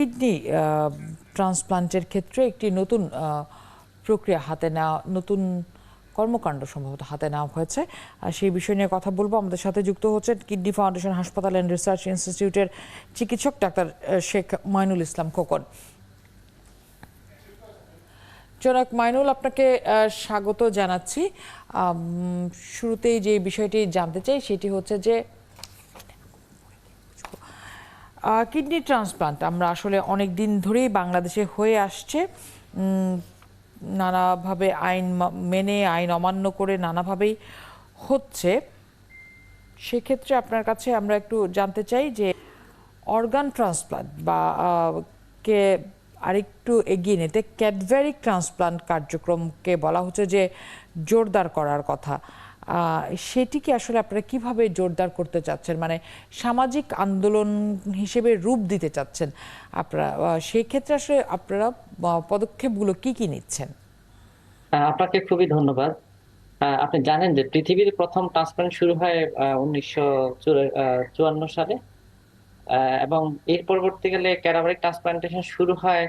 Kidney ট্রান্সপ্লান্টের ক্ষেত্রে একটি নতুন প্রক্রিয়া হাতে নেওয়া, নতুন কর্মকাণ্ড সম্ভবত হাতে নেওয়া হয়েছে। সেই বিষয় নিয়ে কথা বলবো। আমাদের সাথে যুক্ত হচ্ছেন কিডনি ফাউন্ডেশন হাসপাতাল অ্যান্ড রিসার্চ ইনস্টিটিউটের চিকিৎসক ডাক্তার শেখ মাইনুল ইসলাম খোকন। জনাব মাইনুল, আপনাকে স্বাগত জানাচ্ছি। শুরুতেই যে বিষয়টি জানতে চাই সেটি হচ্ছে যে কিডনি ট্রান্সপ্লান্ট আমরা আসলে অনেক দিন ধরেই বাংলাদেশে হয়ে আসছে, নানাভাবে আইন মেনে, আইন অমান্য করে নানাভাবেই হচ্ছে। সেক্ষেত্রে আপনার কাছে আমরা একটু জানতে চাই যে অর্গান ট্রান্সপ্লান্ট বা কে আরেকটু এগিয়ে নিতে ক্যাডভারিক ট্রান্সপ্লান্ট কার্যক্রমকে বলা হচ্ছে যে জোরদার করার কথা। সেটিকে আসলে আপনারা কিভাবে জোরদার করতে চাচ্ছেন, মানে সামাজিক আন্দোলন হিসেবে রূপ দিতে চাচ্ছেন আপনারা? সেই ক্ষেত্রে আসলে আপনারা পদক্ষেপগুলো কি কি নিচ্ছেন? আপনাকে খুবই ধন্যবাদ। আপনি জানেন যে পৃথিবীর প্রথম ট্রান্সপ্লান্ট শুরু হয় 1954 সালে, এবং এর পরবর্তীকালে ক্যাডাভারিক ট্রান্সপ্লান্টেশন শুরু হয়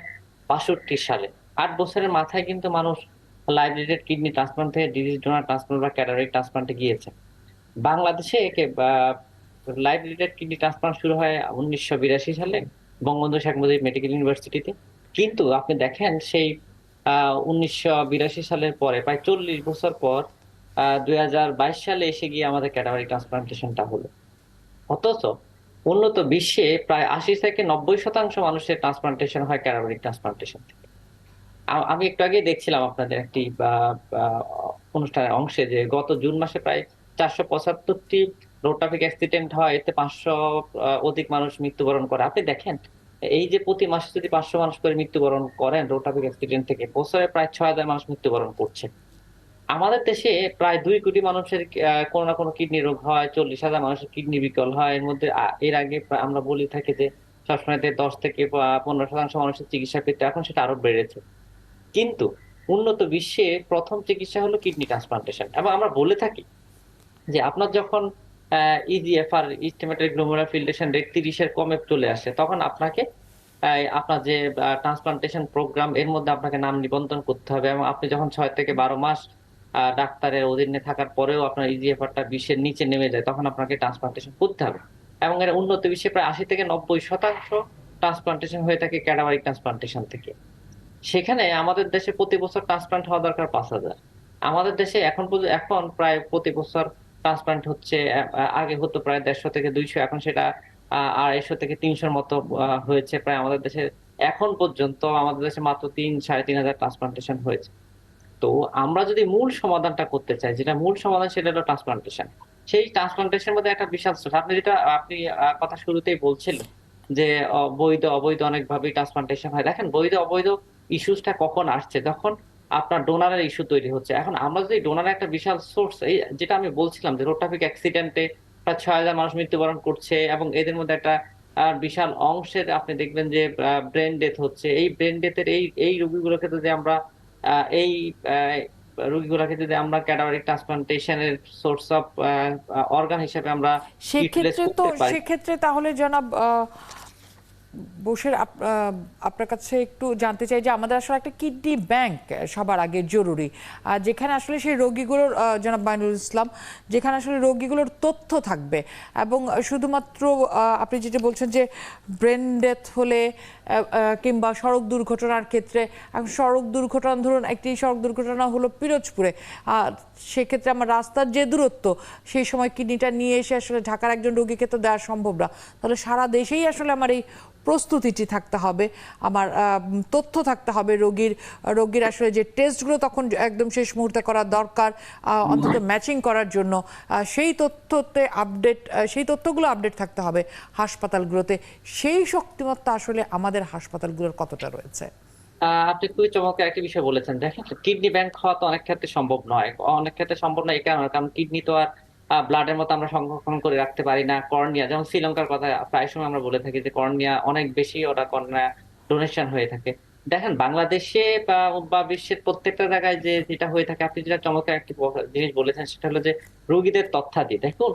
62 সালে। 8 বছরের মাথায় কিন্তু মানুষ লাইভ রিলেটেড কিডনি ট্রান্সপ্লান্ট থেকে ডিজিজ ডোনার ট্রান্সপ্লান্ট বা ক্যাডাভারিক ট্রান্সপ্লান্টে গিয়েছে। বাংলাদেশে লাইভ রিলেটেড কিডনি ট্রান্সপ্লান্ট শুরু হয় 1982 সালে বঙ্গবন্ধু শেখ মুজিব মেডিকেল ইউনিভার্সিটিতে। কিন্তু আপনি দেখেন সেই 1982 সালের পরে প্রায় 40 বছর পর 2022 সালে এসে গিয়ে আমাদের ক্যাডাভারিক ট্রান্সপ্লান্টেশনটা হলো। অথচ উন্নত বিশ্বে প্রায় 80 থেকে 90% মানুষের ট্রান্সপ্লান্টেশন হয় ক্যাডাভারিক ট্রান্সপ্লান্টেশন থেকে। আমি একটু আগে দেখছিলাম আপনাদের একটি অনুষ্ঠানের অংশে যে গত জুন মাসে প্রায় 475টি রোড ট্রাফিক অ্যাক্সিডেন্ট হয়, এতে 500 অধিক মানুষ মৃত্যুবরণ করে। আপনি দেখেন এই যে প্রতি মাসে যদি 500 মানুষ করে মৃত্যুবরণ করেন রোড ট্রাফিক অ্যাক্সিডেন্ট থেকে, বছরে প্রায় 6000 মানুষ মৃত্যুবরণ করছে। আমাদের দেশে প্রায় 2 কোটি মানুষের কোনো না কোনো কিডনি রোগ হয়, 40,000 মানুষের কিডনি বিকল হয়। এর মধ্যে এর আগে আমরা বলে থাকি যে সবসময় 10 থেকে 15% মানুষের চিকিৎসা পেতে, এখন সেটা আরো বেড়েছে। কিন্তু উন্নত বিশ্বে প্রথম চিকিৎসা হলো কিডনি ট্রান্সপ্লান্টেশন। এবং আমরা বলে থাকি যে আপনার যখন eGFR, estimated glomerular filtration rate 30-এর কমে চলে আসে, তখন আপনাকে আপনার যে ট্রান্সপ্লান্টেশন প্রোগ্রাম এর মধ্যে আপনাকে নাম নিবন্ধন করতে হবে। এবং আপনি যখন 6 থেকে 12 মাস ডাক্তারের অধীনে থাকার পরেও আপনার ইজিএফআরটা 20-এর নিচে নেমে যায়, তখন আপনাকে ট্রান্সপ্লান্টেশন করতে হবে। এবং এর উন্নত বিশ্বে প্রায় 80 থেকে 90% ট্রান্সপ্লান্টেশন হয়ে থাকে ক্যাডাভারিক ট্রান্সপ্লান্টেশন থেকে। সেখানে আমাদের দেশে প্রতি বছর ট্রান্সপ্লান্ট হওয়া দরকার 5,000। আমাদের দেশে এখন প্রায় প্রতি বছর ট্রান্সপ্লান্ট হচ্ছে, আগে হতো প্রায় 150 থেকে 200, এখন সেটা 250 থেকে 300-র মতো হয়েছে প্রায় আমাদের দেশে। এখন পর্যন্ত আমাদের দেশে মাত্র 3-3,500 ট্রান্সপ্লান্টেশন হয়েছে। তো আমরা যদি মূল সমাধানটা করতে চাই, যেটা মূল সমাধান সেটা হলো ট্রান্সপ্লান্টেশন। সেই ট্রান্সপ্লান্টেশন মধ্যে একটা বিশাল source। আপনি কথা শুরুতেই বলছিলেন যে বৈধ অবৈধ অনেকভাবেই ট্রান্সপ্লান্টেশন হয়। দেখেন বৈধ অবৈধ ইস্যুসটা কখন আসছে, যখন আপনার ডোনারের ইস্যু তৈরি হচ্ছে। এখন আমরা যদি ডোনারের একটা বিশাল সোর্স, এই যেটা আমি বলছিলাম যে রোড ট্রাফিক অ্যাক্সিডেন্টে প্রায় 6,000 মানুষ মৃত্যুবরণ করছে, এবং এদের মধ্যে একটা বিশাল অংশের আপনি দেখবেন যে ব্রেন ডেথ হচ্ছে। এই ব্রেন ডেথের এই রোগীগুলোকে যদি আমরা এই রোগীগুলোকে যদি আমরা ক্যাডাভারিক ট্রান্সপ্লান্টেশনের সোর্স অফ অর্গান হিসেবে আমরা ইউটিলাইজ করতে পারি। সেক্ষেত্রে তাহলে জনাব বসের আপনার কাছে একটু জানতে চাই যে আমাদের আসলে একটা কিডনি ব্যাংক সবার আগে জরুরি, যেখানে আসলে সেই রোগীগুলোর, জনাব মাইনুল ইসলাম, যেখানে আসলে রোগীগুলোর তথ্য থাকবে। এবং শুধুমাত্র আপনি যেটা বলছেন যে ব্রেন ডেথ হলে কিংবা সড়ক দুর্ঘটনার ক্ষেত্রে, সড়ক দুর্ঘটনা, ধরুন একটি সড়ক দুর্ঘটনা হলো পিরোজপুরে, সেক্ষেত্রে আমার রাস্তার যে দূরত্ব, সেই সময় কিডনিটা নিয়ে এসে আসলে ঢাকার একজন রোগীকে তো দেওয়া সম্ভব না। তাহলে সারা দেশেই আসলে আমার এই প্রস্তুতিটি থাকতে হবে, আমার তথ্য থাকতে হবে রোগীর আসলে যে টেস্টগুলো তখন একদম শেষ মুহূর্তে করা দরকার, অন্তত ম্যাচিং করার জন্য সেই তথ্যগুলো আপডেট থাকতে হবে হাসপাতালগুলোতে। সেই শক্তিমত্তা আসলে আমাদের হাসপাতালগুলোর কতটা রয়েছে? আপনি খুবই চমৎকার একটা বিষয় বলেছেন। দেখেন কিডনি ব্যাংক হওয়া তো অনেক ক্ষেত্রে সম্ভব নয়, অনেক ক্ষেত্রে সম্ভব নয় এই কারণে, কারণ কিডনি তো আর ব্লাডের মতো আমরা সংরক্ষণ করে রাখতে পারি না। কর্নিয়া, যেমন শ্রীলঙ্কার কথা প্রায় সময় আমরা বলে থাকি যে কর্নিয়া অনেক বেশি ওটা কর্নিয়া ডোনেশন হয়ে থাকে। দেখেন বাংলাদেশে বা বিশ্বের প্রত্যেকটা জায়গায় যে যেটা হয়ে থাকে, আপনি যেটা চমৎকার একটি জিনিস বলেছেন সেটা হলো যে রোগীদের তথ্যাদি। দেখুন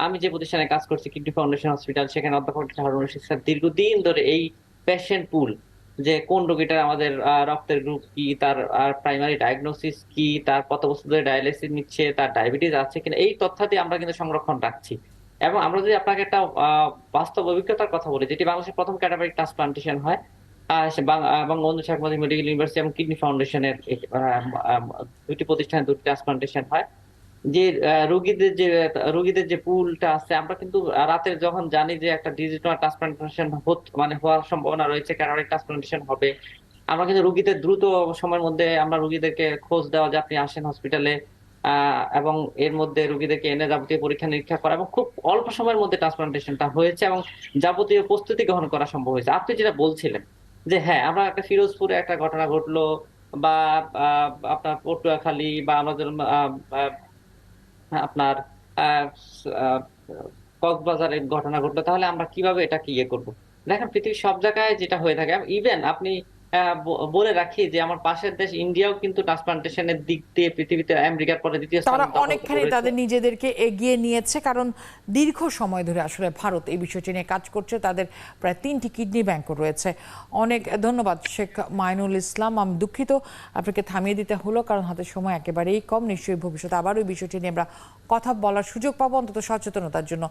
আমি যে প্রতিষ্ঠানে কাজ করছি কিডনি ফাউন্ডেশন হসপিটাল, সেখানে অধ্যাপক হারুন রশিদ স্যার দীর্ঘদিন ধরে এই পেশেন্ট পুল, যে কোন রোগীটার আমাদের রক্তের গ্রুপ কি, তার প্রাইমারি ডায়াগনোসিস কি, তার কত বছর ধরে ডায়ালিসিস নিচ্ছে, তার ডায়াবেটিস আছে কিনা, এই তথ্যাদি আমরা কিন্তু সংরক্ষণ রাখছি। এবং আমরা যদি আপনাকে একটা বাস্তব অভিজ্ঞতার কথা বলি, যেটি বাংলাদেশের প্রথম ক্যাডাভারিক ট্রান্সপ্লান্টেশন হয় বঙ্গবন্ধু শেখ মুজিব মেডিকেল ইউনিভার্সিটি এবং কিডনি ফাউন্ডেশনের দুটি প্রতিষ্ঠানে দুটি ট্রান্সপ্লান্টেশন হয়। যে রোগীদের যে পুলটা আছে, আমরা কিন্তু রাতে যখন জানি যে একটা ডিজিটাল ট্রান্সপ্লান্টেশন মানে হওয়ার সম্ভাবনা রয়েছে, ক্যাটারাক্ট ট্রান্সপ্লান্টেশন হবে, আমরা কিন্তু রোগীদের দ্রুত সময়ের মধ্যে আমরা রোগীদেরকে খোঁজ দেওয়া যে আপনি আসেন হসপিটালে, এবং এর মধ্যে রোগীদেরকে এনে যাবতীয় পরীক্ষা নিরীক্ষা করা, এবং খুব অল্প সময়ের মধ্যে ট্রান্সপ্লান্টেশনটা হয়েছে এবং যাবতীয় প্রস্তুতি গ্রহণ করা সম্ভব হয়েছে। আপনি যেটা বলছিলেন যে হ্যাঁ, আমরা একটা ফিরোজপুরে একটা ঘটনা ঘটলো, বা আপনার পটুয়াখালী, বা আমাদের আপনার আহ আহ, কক্সবাজারের ঘটনা ঘটলো, তাহলে আমরা কিভাবে এটাকে ইয়ে করবো? দেখেন, পৃথিবীর সব জায়গায় যেটা হয়ে থাকে, ইভেন আপনি বলে রাখি যে আমার পাশের দেশ ইন্ডিয়াও কিন্তু ট্রান্সপ্লান্টেশনের দিক দিয়ে পৃথিবীতে আমেরিকার পরে দ্বিতীয় স্থান তারা দখল অনেকখানি করেছে। তাদের নিজেদেরকে এগিয়ে নিয়েছে, কারণ দীর্ঘ সময় ধরে আসলে ভারত এই বিষয়টি নিয়ে কাজ করছে। তাদের প্রায় 3টি কিডনি ব্যাংকও রয়েছে। অনেক ধন্যবাদ শেখ মাইনুল ইসলাম। আমি দুঃখিত আপনাকে থামিয়ে দিতে হলো, কারণ হাতে সময় একেবারেই কম। নিশ্চয়ই ভবিষ্যতে আবার ওই বিষয়টি নিয়ে আমরা কথা বলার সুযোগ পাবো, অন্তত সচেতনতার জন্য।